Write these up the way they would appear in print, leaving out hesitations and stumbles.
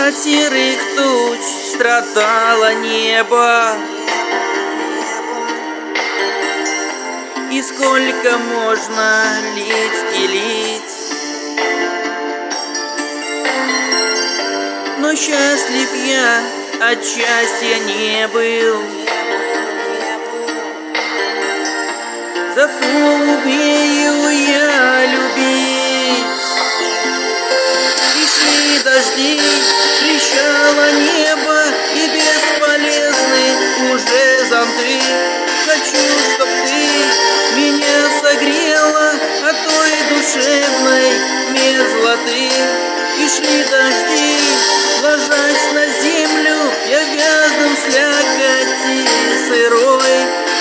От серых туч страдало небо. И сколько можно лить и лить? Но счастлив я от счастья не был. Зато умею я любить. И шли дожди, трещало небо, и бесполезны уже зонты. Хочу, чтоб ты меня согрела от той душевной мерзлоты. И шли дожди, ложась на землю, я вязну в слякоти сырой.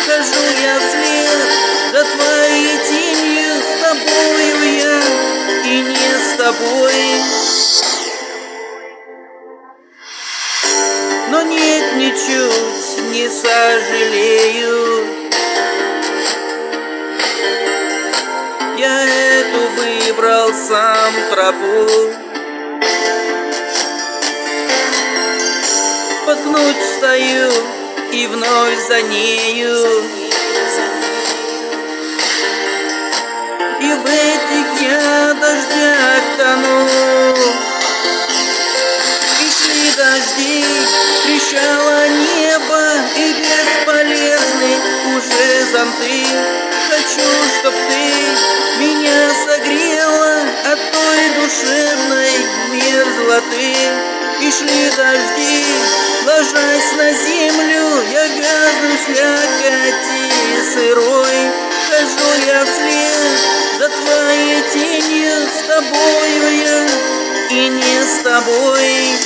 Хожу я вслед за твоей тенью, с тобою я и не с тобой. Но нет, ничуть не сожалею. Я эту выбрал сам тропу. Споткнуть встаю и вновь за нею. И в этих я дождях тону. И шли дожди, трещало небо, и бесполезны уже зонты. Хочу, чтоб ты меня согрела от той душевной мерзлоты. И шли дожди, ложась на землю, я вязну в слякоти сырой. Хожу я вслед за твоей тенью, с тобою я и не с тобой.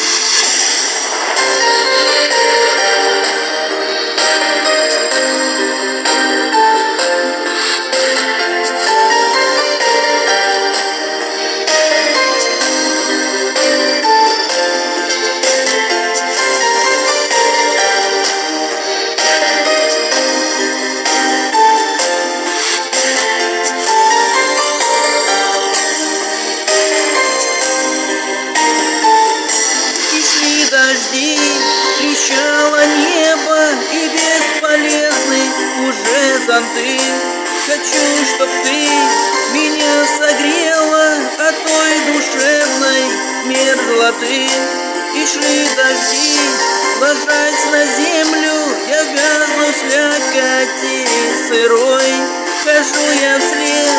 Дожди, трещало небо, и бесполезны уже зонты. Хочу, чтоб ты меня согрела от той душевной мерзлоты. И шли дожди, ложась на землю, я вязну в слякоти сырой. Хожу я вслед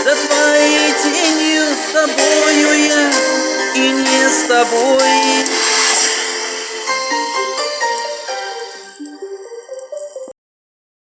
за твоей тенью, с тобою я и не с тобой.